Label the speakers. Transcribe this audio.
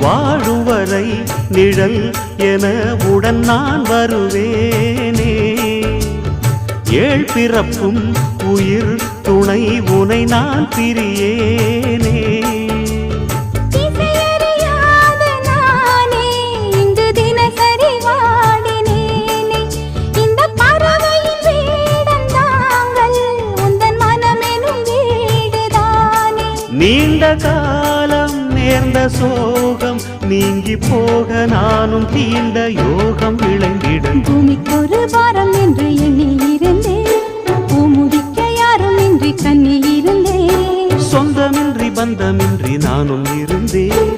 Speaker 1: வாழும் வரை நிழல் என உடன் நான் வருவேனே. ஏழ் பிறப்பும் உயிர் துணை உனை நான் பிரியேனே. நீண்ட காலம் நேர்ந்த சோகம் நீங்கி போக நானும் தீண்ட யோகம் விளங்கிட.
Speaker 2: பூமிக்கொரு வாரம் என்று எண்ணி இருந்தேன், பூமுடிக்க யாரும் இன்றி கண்ணி இருந்தேன்.
Speaker 1: சொந்தமின்றி பந்தமின்றி நானும் இருந்தேன்.